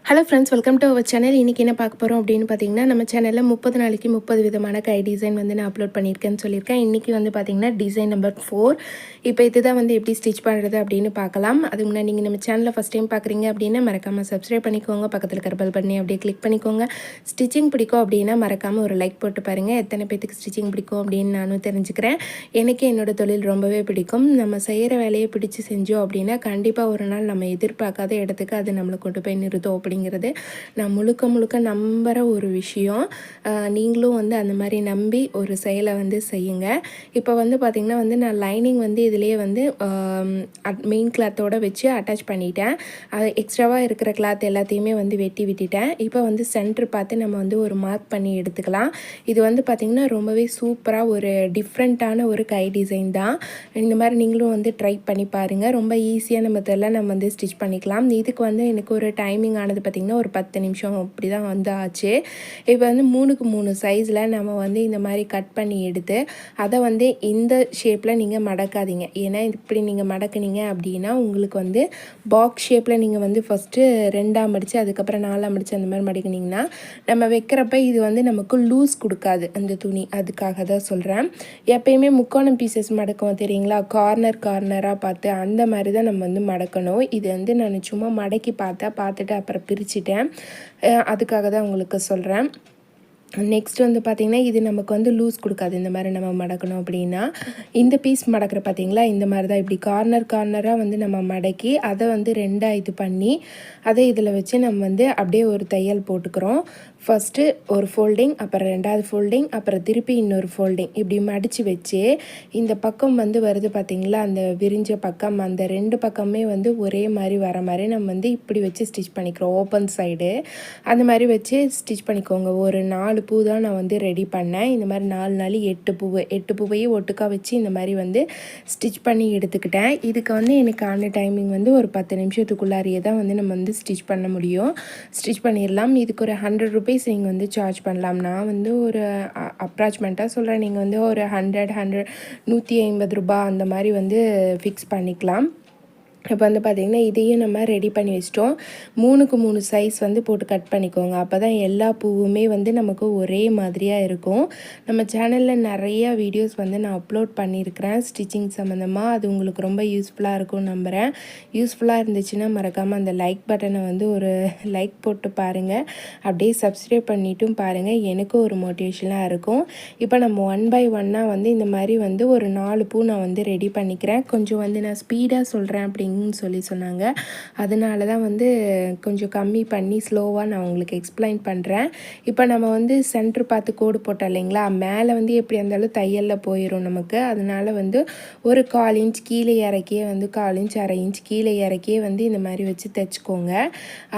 Hello friends, welcome to our channel. இன்றைக்கி என்ன பார்க்க போகிறோம் அப்படின்னு பார்த்தீங்கன்னா, நம்ம சேனலில் 30 நாளைக்கு 30 விதமான கை டிசைன் வந்து நான் அப்லோட் பண்ணியிருக்கேன்னு சொல்லியிருக்கேன். இன்றைக்கி வந்து பார்த்திங்கன்னா டிசைன் நம்பர் 4. இப்போ இதுதான் வந்து எப்படி ஸ்டிச் பண்ணுறது அப்படின்னு பார்க்கலாம். அதுக்கு முன்னாடி நீங்கள் நம்ம சேனலில் ஃபஸ்ட் டைம் பார்க்குறீங்க அப்படின்னா மறக்காமல் சப்ஸ்கிரைப் பண்ணிக்கோங்க. பக்கத்தில் இருக்கிற பெல் பண்ணி அப்படியே கிளிக் பண்ணிக்கோங்க. ஸ்டிச்சிங் பிடிக்கும் அப்படின்னா மறக்காமல் ஒரு லைக் போட்டு பாருங்கள். எத்தனை பேத்துக்கு ஸ்டிச்சிங் பிடிக்கும் அப்படின்னு நானும் தெரிஞ்சுக்கிறேன். எனக்கு என்னோடய தொழில் ரொம்பவே பிடிக்கும். நம்ம செய்கிற வேலையை பிடிச்சி செஞ்சோம் அப்படின்னா கண்டிப்பாக ஒரு நாள் நம்ம எதிர்பார்க்காத இடத்துக்கு அது நம்மளை கொண்டு போய் நிறுத்தும் அப்படிங்கிறது நான் முழுக்க நம்புகிற ஒரு விஷயம். நீங்களும் வந்து அந்த மாதிரி நம்பி ஒரு செயலை வந்து செய்யுங்க. இப்போ வந்து பார்த்திங்கன்னா வந்து நான் லைனிங் வந்து இதிலேயே வந்து மெயின் கிளாத்தோடு வச்சு அட்டாச் பண்ணிட்டேன். அது எக்ஸ்ட்ராவாக இருக்கிற கிளாத் எல்லாத்தையுமே வந்து வெட்டி விட்டுட்டேன். இப்போ வந்து சென்டர் பார்த்து நம்ம வந்து ஒரு மார்க் பண்ணி எடுத்துக்கலாம். இது வந்து பார்த்திங்கன்னா ரொம்பவே சூப்பராக ஒரு டிஃப்ரெண்ட்டான ஒரு கை டிசைன் தான். இந்த மாதிரி நீங்களும் வந்து ட்ரை பண்ணி பாருங்கள். ரொம்ப ஈஸியான மெத்தடில் நம்ம வந்து ஸ்டிச் பண்ணிக்கலாம். இதுக்கு வந்து எனக்கு ஒரு டைமிங் ஆனது பார்த்திங்கன்னா ஒரு 10 நிமிஷம் அப்படி தான் வந்து ஆச்சு. இப்போ வந்து 3க்கு 3 சைஸில் நம்ம வந்து இந்த மாதிரி கட் பண்ணி எடுத்து அதை வந்து இந்த ஷேப்பில் நீங்கள் மடக்காதீங்க. ஏன்னா இப்படி நீங்கள் மடக்குனீங்க அப்படின்னா உங்களுக்கு வந்து பாக்ஸ் ஷேப்பில் நீங்கள் வந்து ஃபஸ்ட்டு 2ஆக மடித்து அதுக்கப்புறம் 4ஆக மடித்து அந்த மாதிரி மடிக்கினீங்கன்னா நம்ம வைக்கிறப்ப இது வந்து நமக்கு லூஸ் கொடுக்காது அந்த துணி. அதுக்காக தான் சொல்கிறேன். எப்பயுமே முக்கோணம் பீசஸ் மடக்குவோம் தெரியுங்களா, கார்னராக பார்த்து அந்த மாதிரி தான் நம்ம வந்து மடக்கணும். இது வந்து நான் சும்மா மடக்கி பார்த்துட்டு அப்புறம் பிரிச்சுட்டேன். அதுக்காக தான் உங்களுக்கு சொல்கிறேன். நெக்ஸ்ட் வந்து பார்த்திங்கன்னா இது நமக்கு வந்து லூஸ் கொடுக்காது. இந்த மாதிரி நம்ம மடக்கணும் அப்படின்னா இந்த பீஸ் மடக்கிற பார்த்திங்களா, இந்த மாதிரி தான் இப்படி கார்னராக வந்து நம்ம மடக்கி அதை வந்து 2ஆக இது பண்ணி அதை இதில் வச்சு நம்ம வந்து அப்படியே ஒரு தையல் போட்டுக்கிறோம். ஃபஸ்ட்டு ஒரு ஃபோல்டிங், அப்புறம் 2ஆவது ஃபோல்டிங், அப்புறம் திருப்பி இன்னொரு ஃபோல்டிங் இப்படி மடித்து வச்சு இந்த பக்கம் வந்து வருது பார்த்திங்களா, அந்த விரிஞ்ச பக்கம் அந்த 2 பக்கமே வந்து ஒரே மாதிரி வர மாதிரி நம்ம வந்து இப்படி வச்சு ஸ்டிச் பண்ணிக்கிறோம். ஓப்பன் சைடு அந்த மாதிரி வச்சு ஸ்டிச் பண்ணிக்கோங்க. ஒரு 4 பூ தான் நான் வந்து ரெடி பண்ணேன். இந்த மாதிரி 4 நாள் 8 பூவையும் ஒட்டுக்கா வச்சு இந்த மாதிரி வந்து ஸ்டிச் பண்ணி எடுத்துக்கிட்டேன். இதுக்கு வந்து எனக்கு ஆன டைமிங் வந்து ஒரு 10 நிமிஷத்துக்குள்ளாரியே தான் வந்து நம்ம வந்து ஸ்டிச் பண்ண முடியும். ஸ்டிச் பண்ணிடலாம். இதுக்கு ஒரு 100 ருபீஸ் நீங்கள் வந்து சார்ஜ் பண்ணலாம். நான் வந்து ஒரு அப்ராச்மெண்ட்டாக சொல்கிறேன். நீங்கள் வந்து ஒரு 150 ரூபாய் அந்த மாதிரி வந்து ஃபிக்ஸ் பண்ணிக்கலாம். இப்போ வந்து பார்த்திங்கன்னா இதையும் நம்ம ரெடி பண்ணி வச்சிட்டோம். 3க்கு 3 சைஸ் வந்து போட்டு கட் பண்ணிக்கோங்க. அப்போ தான் எல்லா பூவுமே வந்து நமக்கு ஒரே மாதிரியாக இருக்கும். நம்ம சேனலில் நிறையா வீடியோஸ் வந்து நான் அப்லோட் பண்ணியிருக்கிறேன் ஸ்டிச்சிங் சம்மந்தமாக. அது உங்களுக்கு ரொம்ப யூஸ்ஃபுல்லாக இருக்கும்னு நம்புகிறேன். யூஸ்ஃபுல்லாக இருந்துச்சுன்னா மறக்காமல் அந்த லைக் பட்டனை வந்து ஒரு லைக் போட்டு பாருங்கள். அப்படியே சப்ஸ்கிரைப் பண்ணிட்டும் பாருங்கள். எனக்கும் ஒரு மோட்டிவேஷனாக இருக்கும். இப்போ நம்ம 1 பை 1 வந்து இந்த மாதிரி வந்து ஒரு 4 பூ நான் வந்து ரெடி பண்ணிக்கிறேன். கொஞ்சம் வந்து நான் ஸ்பீடாக சொல்கிறேன் அப்படிங்க சொன்னாங்க. அதனால தான் வந்து கொஞ்சம் கம்மி பண்ணி ஸ்லோவாக நான் உங்களுக்கு எக்ஸ்பிளைன் பண்ணுறேன். இப்போ நம்ம வந்து சென்டர் பார்த்து கோடு போட்டோம் இல்லைங்களா, மேலே வந்து எப்படி இருந்தாலும் தையலில் போயிடும் நமக்கு. அதனால வந்து ஒரு 1/4 இன்ச் கீழே இறக்கியே வந்து 1/4 இன்ச் 1/2 இன்ச் கீழே இறக்கியே வந்து இந்த மாதிரி வச்சு தைச்சிக்கோங்க.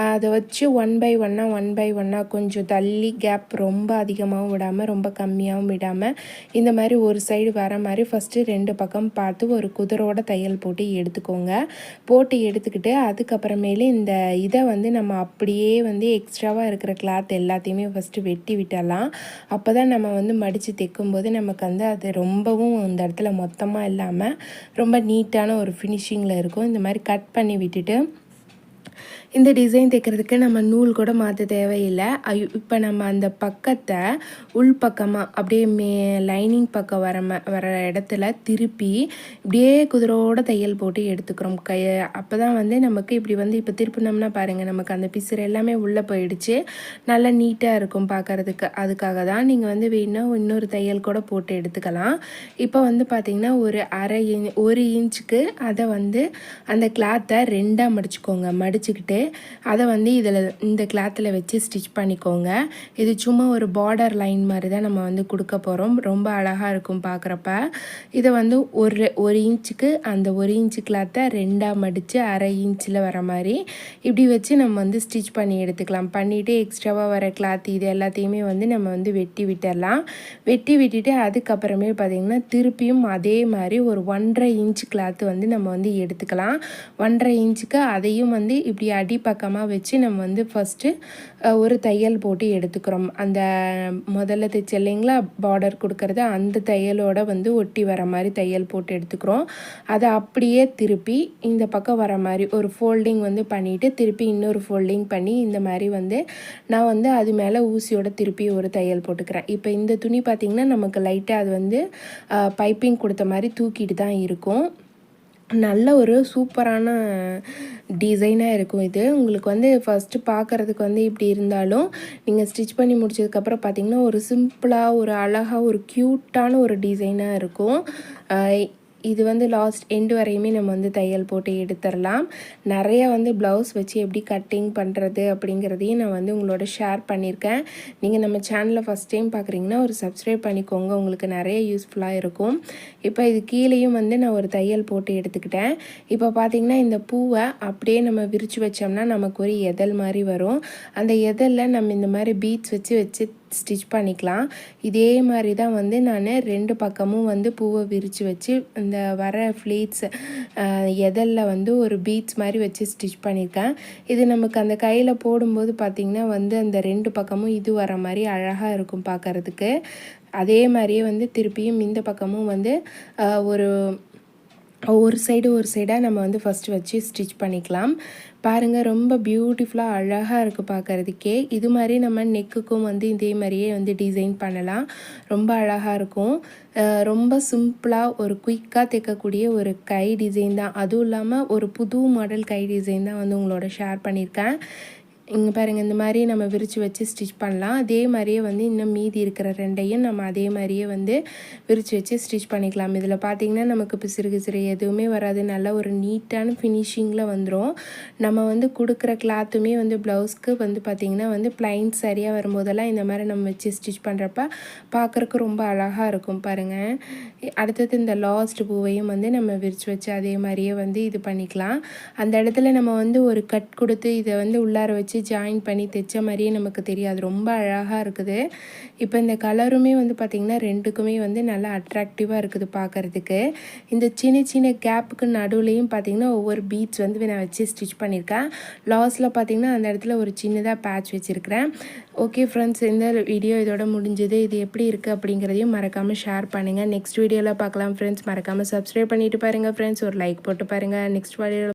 அதை வச்சு 1 பை 1 கொஞ்சம் தள்ளி கேப் ரொம்ப அதிகமாகவும் விடாமல் ரொம்ப கம்மியாகவும் விடாமல் இந்த மாதிரி ஒரு சைடு வர மாதிரி ஃபஸ்ட்டு 2 பக்கம் பார்த்து ஒரு குதிரோட தையல் போட்டு எடுத்துக்கோங்க. போட்டு எடுத்துக்கிட்டு அதுக்கப்புறமேலே இந்த இதை வந்து நம்ம அப்படியே வந்து எக்ஸ்ட்ராவாக இருக்கிற கிளாத் எல்லாத்தையுமே ஃபஸ்ட்டு வெட்டி விட்டலாம். அப்போ தான் நம்ம வந்து மடித்து தைக்கும்போது நமக்கு வந்து அது ரொம்பவும் இந்த இடத்துல மொத்தமாக இல்லாமல் ரொம்ப நீட்டான ஒரு ஃபினிஷிங்கில் இருக்கும். இந்த மாதிரி கட் பண்ணி விட்டுட்டு இந்த டிசைன் தைக்கிறதுக்கு நம்ம நூல் கூட மாற்ற தேவையில்லை. இப்போ நம்ம அந்த பக்கத்தை உள் பக்கமாக அப்படியே லைனிங் பக்கம் வர இடத்துல திருப்பி இப்படியே குதிரோட தையல் போட்டு எடுத்துக்கிறோம் அப்போ தான் வந்து நமக்கு இப்படி வந்து இப்போ திருப்பினோம்னா பாருங்கள் நமக்கு அந்த பிசுறு எல்லாமே உள்ளே போயிடுச்சு. நல்லா நீட்டாக இருக்கும் பார்க்குறதுக்கு. அதுக்காக தான் நீங்கள் வந்து வேணும் இன்னொரு தையல் கூட போட்டு எடுத்துக்கலாம். இப்போ வந்து பார்த்திங்கன்னா ஒரு 1 இன்ச்சுக்கு அதை வந்து அந்த கிளாத்தை 2ஆக மடிச்சுக்கோங்க. மடிச்சுக்கிட்டு அதை வந்து இந்த கிளாத்தில் வச்சு ஸ்டிச் பண்ணிக்கோங்க. இது சும்மா ஒரு பார்டர் லைன் மாதிரி தான் நம்ம வந்து கொடுக்க போகிறோம். ரொம்ப அழகாக இருக்கும் பார்க்குறப்ப. இதை வந்து ஒரு இன்ச்சுக்கு அந்த 1 இன்ச்சு கிளாத்தை 2ஆக மடித்து 1/2 இன்ச்சில் வர மாதிரி இப்படி வச்சு நம்ம வந்து ஸ்டிச் பண்ணி எடுத்துக்கலாம். பண்ணிவிட்டு எக்ஸ்ட்ராவாக வர கிளாத் இது எல்லாத்தையுமே வந்து நம்ம வந்து வெட்டி விட்டுடலாம். வெட்டி விட்டுட்டு அதுக்கப்புறமே பார்த்திங்கன்னா திருப்பியும் அதே மாதிரி ஒரு 1.5 இன்ச் கிளாத்து வந்து நம்ம வந்து எடுத்துக்கலாம். 1.5 இன்ச்சுக்கு அதையும் வந்து இப்படி அடிப்பக்கமாக வச்சு நம்ம வந்து ஃபஸ்ட்டு ஒரு தையல் போட்டு எடுத்துக்கிறோம். அந்த முதல்ல தைச்ச இல்லைங்களா பார்டர் கொடுக்கறது, அந்த தையலோட வந்து ஒட்டி வர மாதிரி தையல் போட்டு எடுத்துக்கிறோம். அதை அப்படியே திருப்பி இந்த பக்கம் வர மாதிரி ஒரு ஃபோல்டிங் வந்து பண்ணிவிட்டு திருப்பி இன்னொரு ஃபோல்டிங் பண்ணி இந்த மாதிரி வந்து நான் வந்து அது மேலே ஊசியோட திருப்பி ஒரு தையல் போட்டுக்கிறேன். இப்போ இந்த துணி பார்த்திங்கன்னா நமக்கு லைட்டாக அது வந்து பைப்பிங் கொடுத்த மாதிரி தூக்கிட்டு தான் இருக்கும். நல்ல ஒரு சூப்பரான டிசைனாக இருக்கும் இது. உங்களுக்கு வந்து ஃபஸ்ட்டு பார்க்குறதுக்கு வந்து இப்படி இருந்தாலும் நீங்கள் ஸ்டிச் பண்ணி முடிச்சதுக்கப்புறம் பார்த்திங்கன்னா ஒரு சிம்பிளாக ஒரு அழகாக ஒரு க்யூட்டான ஒரு டிசைனாக இருக்கும். இது வந்து லாஸ்ட் எண்டு வரையுமே நம்ம வந்து தையல் போட்டு எடுத்துடலாம். நிறையா வந்து ப்ளவுஸ் வச்சு எப்படி கட்டிங் பண்ணுறது அப்படிங்கிறதையும் நான் வந்து உங்களோட ஷேர் பண்ணியிருக்கேன். நீங்கள் நம்ம சேனலை ஃபஸ்ட் டைம் பார்க்குறீங்கன்னா ஒரு சப்ஸ்கிரைப் பண்ணிக்கோங்க, உங்களுக்கு நிறைய யூஸ்ஃபுல்லாக இருக்கும். இப்போ இது கீழேயும் வந்து நான் ஒரு தையல் போட்டு எடுத்துக்கிட்டேன். இப்போ பார்த்திங்கன்னா இந்த பூவை அப்படியே நம்ம விரித்து வச்சோம்னா நமக்கு ஒரு எதல் மாதிரி வரும். அந்த எதலில் நம்ம இந்த மாதிரி பீட்ஸ் வச்சு ஸ்டிச் பண்ணிக்கலாம். இதே மாதிரி தான் வந்து நான் 2 பக்கமும் வந்து பூவை விரித்து வச்சு இந்த வர ஃப்ளீட்ஸ் எதலில் வந்து ஒரு பீட்ஸ் மாதிரி வச்சு ஸ்டிச் பண்ணியிருக்கேன். இது நமக்கு அந்த கையில் போடும்போது பார்த்திங்கன்னா வந்து அந்த 2 பக்கமும் இது வர மாதிரி அழகாக இருக்கும் பார்க்குறதுக்கு. அதே மாதிரியே வந்து திருப்பியும் இந்த பக்கமும் வந்து ஒரு சைடாக நம்ம வந்து ஃபஸ்ட்டு வச்சு ஸ்டிச் பண்ணிக்கலாம். பாருங்கள், ரொம்ப பியூட்டிஃபுல்லாக அழகாக இருக்குது பார்க்குறதுக்கே. இது மாதிரி நம்ம நெக்குக்கும் வந்து இதே மாதிரியே வந்து டிசைன் பண்ணலாம். ரொம்ப அழகாக இருக்கும். ரொம்ப சிம்பிளாக ஒரு குயிக்காக தைக்கக்கூடிய ஒரு கை டிசைன் தான். அதுவும் இல்லாமல் ஒரு புது மாடல் கை டிசைன் தான் வந்து உங்களோட ஷேர் பண்ணியிருக்கேன். இங்கே பாருங்கள், இந்த மாதிரி நம்ம விரித்து வச்சு ஸ்டிச் பண்ணலாம். அதே மாதிரியே வந்து இன்னும் மீதி இருக்கிற 2ஐயும் நம்ம அதே மாதிரியே வந்து விரித்து வச்சு ஸ்டிச் பண்ணிக்கலாம். இதில் பார்த்திங்கன்னா நமக்கு பிசிறு எதுவுமே வராது. நல்ல ஒரு நீட்டான ஃபினிஷிங்கில் வந்துடும். நம்ம வந்து கொடுக்குற கிளாத்துமே வந்து ப்ளவுஸ்க்கு வந்து பார்த்திங்கன்னா வந்து ப்ளைன் சரியாக வரும்போதெல்லாம் இந்த மாதிரி நம்ம வச்சு ஸ்டிச் பண்ணுறப்ப பார்க்குறக்கு ரொம்ப அழகாக இருக்கும். பாருங்கள், அடுத்தது இந்த லாஸ்ட் பூவையும் வந்து நம்ம விரித்து வச்சு அதே மாதிரியே வந்து இது பண்ணிக்கலாம். அந்த இடத்துல நம்ம வந்து ஒரு கட் கொடுத்து இதை வந்து உள்ளார வச்சு ஜாயின் பண்ணி தைச்ச மாதிரியே நமக்கு தெரியாது. ரொம்ப அழகாக இருக்குது. இப்போ இந்த கலருமே வந்து பார்த்திங்கன்னா 2க்குமே வந்து நல்லா அட்ராக்டிவாக இருக்குது பார்க்குறதுக்கு. இந்த சின்ன கேப்புக்கு நடுவுலையும் பார்த்திங்கன்னா ஒவ்வொரு பீட்ஸ் வந்து நான் வச்சு ஸ்டிச் பண்ணியிருக்கேன். லாஸ்ட்டில் பார்த்திங்கன்னா அந்த இடத்துல ஒரு சின்னதாக பேட்ச் வச்சுருக்கிறேன். ஓகே ஃப்ரெண்ட்ஸ், இந்த வீடியோ இதோட முடிஞ்சது. இது எப்படி இருக்குது அப்படிங்கிறதையும் மறக்காமல் ஷேர் பண்ணுங்கள். நெக்ஸ்ட் வீடியோவில் பார்க்கலாம் ஃப்ரெண்ட்ஸ். மறக்காமல் சப்ஸ்கிரைப் பண்ணிவிட்டு பாருங்கள் ஃப்ரெண்ட்ஸ். ஒரு லைக் போட்டு பாருங்கள். நெக்ஸ்ட் வீடியோவில்